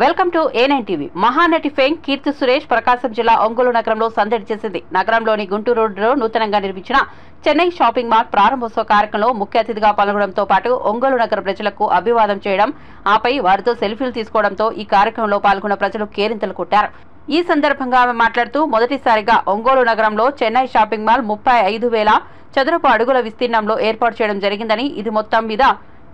Welcome to A9 TV. Mahanati fame Keerthy Suresh Prakasam జిల్లా ఒంగోలు నగరంలో సందడి చేసింది. నగరంలోని గుంటూరు రోడ్డులో నూతనంగా నిర్మించిన చెన్నై షాపింగ్ మాల్ ప్రారంభోత్సవ కార్యక్రమంలో ముఖ్య అతిథిగా పాల్గొనడంతో పాటు ఒంగోలు నగర ప్రజలకు అభివాదం చేయడం, ఆపై వారితో సెల్ఫీలు తీసుకోవడంతో ఈ కార్యక్రమంలో పాల్గొన్న ప్రజలు కేరింతలు కొట్టారు. ఈ సందర్భంగా ఆమె మాట్లాడుతూ మొదటిసారిగా ఒంగోలు నగరంలో చెన్నై షాపింగ్ మాల్ 35,000 చదరపు అడుగుల విస్తీర్ణంలో ఏర్పాటు చేయడం జరిగిందని, ఇది మొత్తం మీద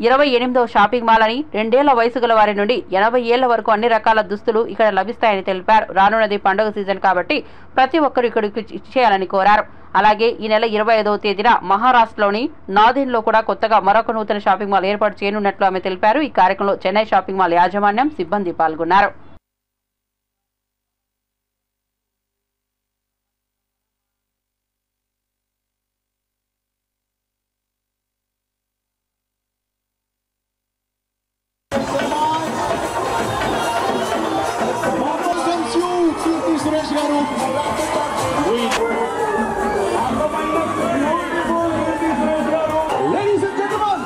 28వ షాపింగ్ మాల్ అని, 2 ఏళ్ల వయసు గల వారి నుండి 80 ఏళ్ల వరకు అన్ని రకాల దుస్తులు ఇక్కడ లభిస్తాయని తెలిపారు. రానున్నది పండుగ సీజన్ కాబట్టి ప్రతి ఒక్కరు ఇక్కడికి ఇచ్చేయాలని కోరారు. అలాగే ఈ నెల 25వ తేదీన మహారాష్ట్రలోని నాదేన్లో కూడా కొత్తగా మరొక నూతన షాపింగ్ మాల్ ఏర్పాటు చేయనున్నట్లు ఆమె తెలిపారు. ఈ కార్యక్రమంలో చెన్నై షాపింగ్ మాల్ యాజమాన్యం, సిబ్బంది పాల్గొన్నారు. Ladies and gentlemen,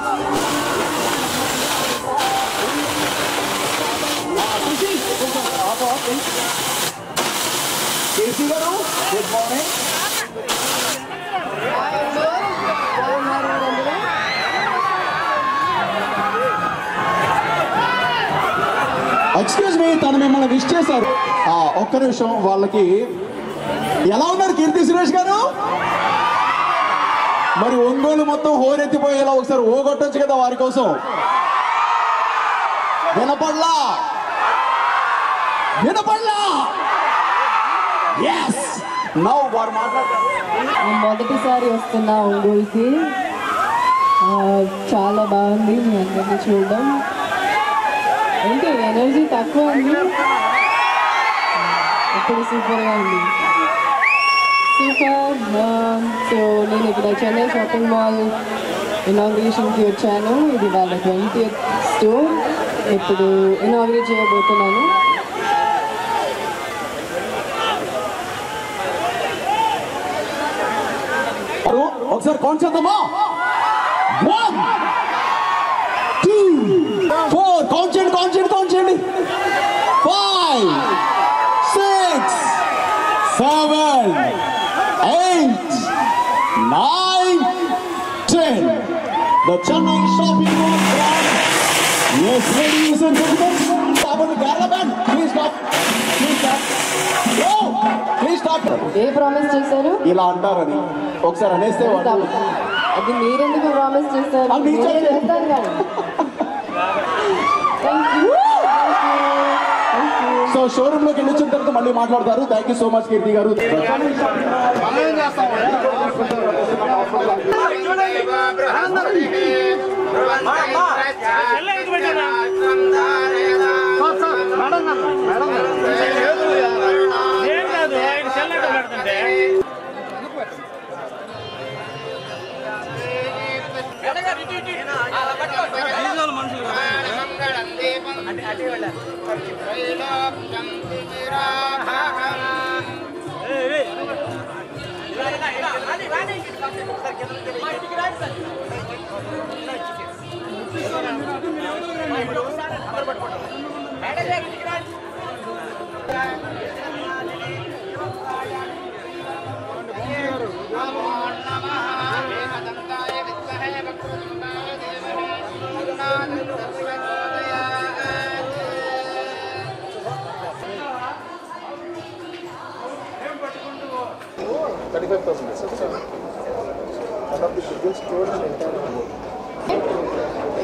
Casey garu, good morning. Excuse me, తను మిమ్మల్ని విష్ చేశారు. ఒక్క నిమిషం, వాళ్ళకి ఎలా ఉన్నారు కీర్తి సురేష్ గారు? మరి ఒంగోలు మొత్తం హోరెత్తిపోయేలా ఒకసారి ఓగొట్టొచ్చు కదా వారి కోసం. వినపడ్లా వినపడ్లా? yes now వారు మాట్లాడతారు. మొదటిసారి వస్తున్నా ఒంగోలుకి. చాలా బాగుంది మీ అందరినీ చూడడం. ఏంటి ఎనర్జీ తక్కువ ఉంది, ఇప్పుడు సూపర్గా ఉంది. సూపర్. సో నేను ఇక్కడ చెన్నై షాపింగ్ మాల్ ఇనాగ్రేషన్కి వచ్చాను. ఇది వాళ్ళ 20th స్టోర్. ఇప్పుడు ఇనాగ్రేట్ చేయబోతున్నాను. ఒకసారి కౌంట్ చేద్దామా? 1 2 4 కౌంట్ చేయండి, కౌంట్ చేయండి, కౌంట్ చేయండి. 5 6 7 8 9 10 The Chennai Shopping Mall brand. Yes, ladies and gentlemen, stop on the Kerala band. Please stop. Please stop. No, please stop. A promise చేశారు? ఇలా అంటారని ఒకసారి అనేస్తే అది మీరెందుకు ప్రామిస్ చేశారు? చేస్తాను కానీ. సో షోరూమ్ లోకి వెళ్ళి వచ్చిన తర్వాత మళ్ళీ మాట్లాడతారు. థ్యాంక్ యూ సో మచ్ కీర్తి గారు.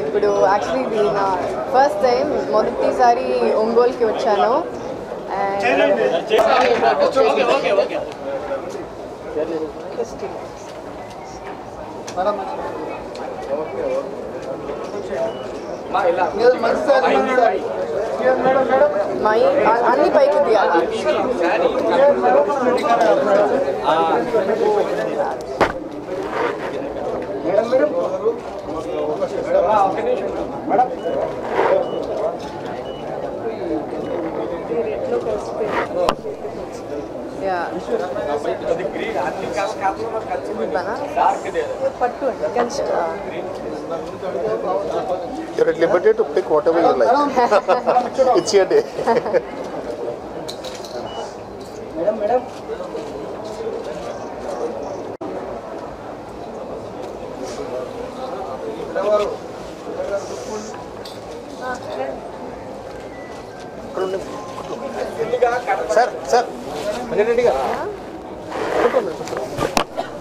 ఇప్పుడు యాక్చువల్లీ ఇది నా ఫస్ట్ టైం, మొదటిసారి ఒంగోలుకి వచ్చాను. అన్ని పైకి తీయాలి. పట్టు You're at liberty to pick whatever you like. It's your day. Madam. Sir.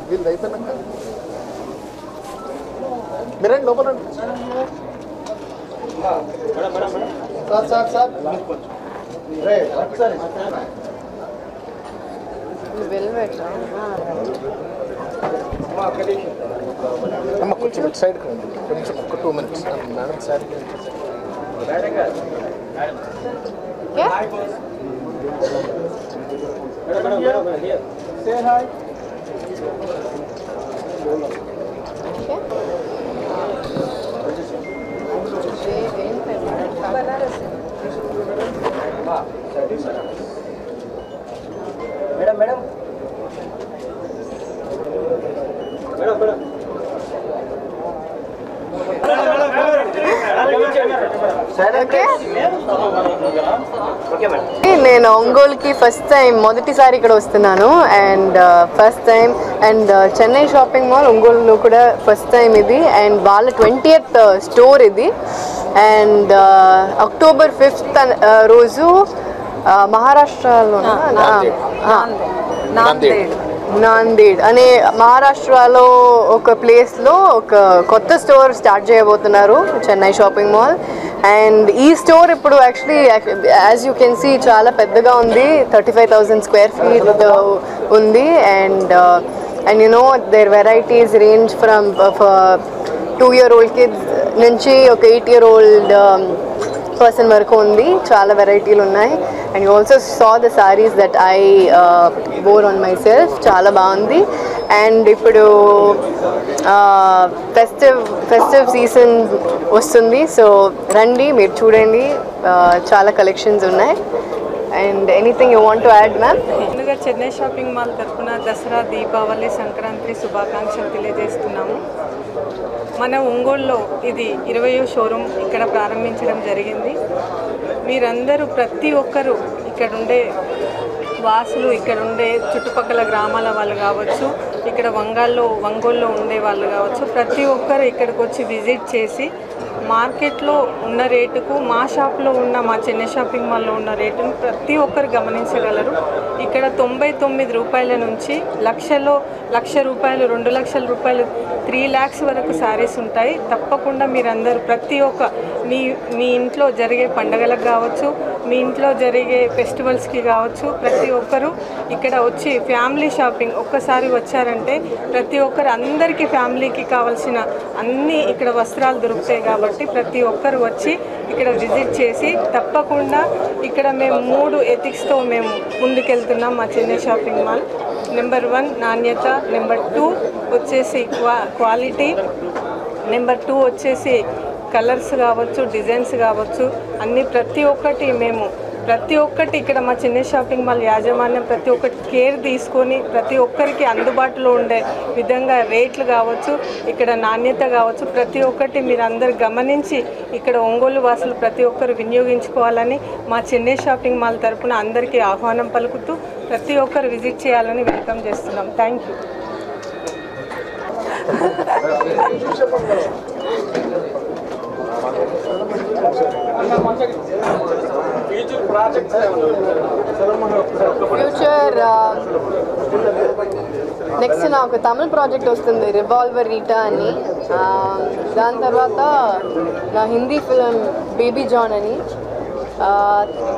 వీళ్ళు అయిపోయినాక మీరండి లోపల సార్ అమ్మ కొంచెం ఇటు సైడ్కి రండి కొంచెం ఒక 2 minutes madam sir Say hi. Madam. నేను ఒంగోలుకి ఫస్ట్ టైం మొదటిసారి ఇక్కడ వస్తున్నాను and first time and Chennai shopping mall ఒంగోలులో కూడా ఫస్ట్ టైం ఇది అండ్ వాళ్ళ 20th స్టోర్ ఇది అండ్ అక్టోబర్ 5th రోజు మహారాష్ట్రలో నాందేడ్ అనే మహారాష్ట్రలో ఒక ప్లేస్లో ఒక కొత్త స్టోర్ స్టార్ట్ చేయబోతున్నారు చెన్నై షాపింగ్ మాల్ అండ్ ఈ స్టోర్ ఇప్పుడు actually as you can see చాలా పెద్దగా ఉంది 35,000 square feet ఉంది and you know there varieties range from 2-year-old kids నుంచి ఒక 8-year-old పర్సన్ వరకు ఉంది చాలా వెరైటీలు ఉన్నాయి and you also saw the saris that I bore on my self చాలా బాగుంది అండ్ ఇప్పుడు ఫెస్టివ్ సీజన్ వస్తుంది సో రండి మీరు చూడండి చాలా కలెక్షన్స్ ఉన్నాయి and anything you want to add ma'am? ముందుగా చెన్నై షాపింగ్ మాల్ తరఫున దసరా దీపావళి సంక్రాంతి శుభాకాంక్షలు తెలియజేస్తున్నాము. మన ఒంగోలులో ఇది 20వ షోరూమ్ ఇక్కడ ప్రారంభించడం జరిగింది. మీరందరూ ప్రతి ఒక్కరూ ఇక్కడుండే వాసులు, ఇక్కడుండే చుట్టుపక్కల గ్రామాల వాళ్ళు కావచ్చు, ఇక్కడ ఒంగోలులో ఉండే వాళ్ళు కావచ్చు, ప్రతి ఒక్కరు ఇక్కడికి వచ్చి విజిట్ చేసి మార్కెట్లో ఉన్న రేటుకు మా షాప్లో ఉన్న మా చెన్నై షాపింగ్ మాల్లో ఉన్న రేటును ప్రతి ఒక్కరు గమనించగలరు. ఇక్కడ 99 రూపాయల నుంచి ₹1,00,000, ₹2,00,000, 3 lakhs వరకు శారీస్ ఉంటాయి. తప్పకుండా మీరందరూ ప్రతి ఒక్క మీ ఇంట్లో జరిగే పండగలకు కావచ్చు, మీ ఇంట్లో జరిగే ఫెస్టివల్స్కి కావచ్చు, ప్రతి ఒక్కరు ఇక్కడ వచ్చి ఫ్యామిలీ షాపింగ్ ఒక్కసారి వచ్చారంటే ప్రతి ఒక్కరు అందరికీ ఫ్యామిలీకి కావాల్సిన అన్నీ ఇక్కడ వస్త్రాలు దొరుకుతాయి. కాబట్టి ప్రతి ఒక్కరు వచ్చి ఇక్కడ విజిట్ చేసి తప్పకుండా ఇక్కడ మేము 3 ఎథిక్స్తో మేము ముందుకెళ్తున్నాం మా చెన్నై షాపింగ్ మాల్. నెంబర్ 1 నాణ్యత, నెంబర్ 2 వచ్చేసి క్వాలిటీ, నెంబర్ 2 వచ్చేసి కలర్స్ కావచ్చు, డిజైన్స్ కావచ్చు, అన్నీ ప్రతి ఒక్కటి ఇక్కడ మా చెన్నై షాపింగ్ మాల్ యాజమాన్యం ప్రతి ఒక్కటి కేర్ తీసుకొని ప్రతి ఒక్కరికి అందుబాటులో ఉండే విధంగా రేట్లు కావచ్చు, ఇక్కడ నాణ్యత కావచ్చు, ప్రతి ఒక్కటి మీరు అందరు గమనించి ఇక్కడ ఒంగోలు వాసులు ప్రతి ఒక్కరు వినియోగించుకోవాలని మా చెన్నై షాపింగ్ మాల్ తరఫున అందరికీ ఆహ్వానం పలుకుతూ ప్రతి ఒక్కరు విజిట్ చేయాలని వెల్కమ్ చేస్తున్నాం. Thank you. ఫ్యూచర్ నెక్స్ట్ నాకు తమిళ ప్రాజెక్ట్ వస్తుంది, రివాల్వర్ రీటా అని. దాని తర్వాత నా హిందీ ఫిలిం బేబీ జాన్ అని.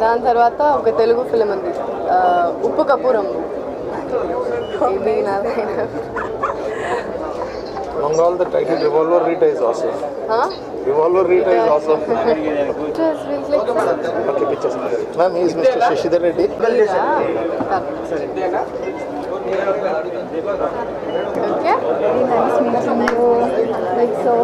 దాని తర్వాత ఒక తెలుగు ఫిలిం ఉంది ఉప్పు కపూరం. All the title Revolver Rita is awesome. Revolver Rita is awesome. Okay, pictures. Ma'am, he is Mr. Shashidhar Reddy. Okay. Nice meeting you. Like so.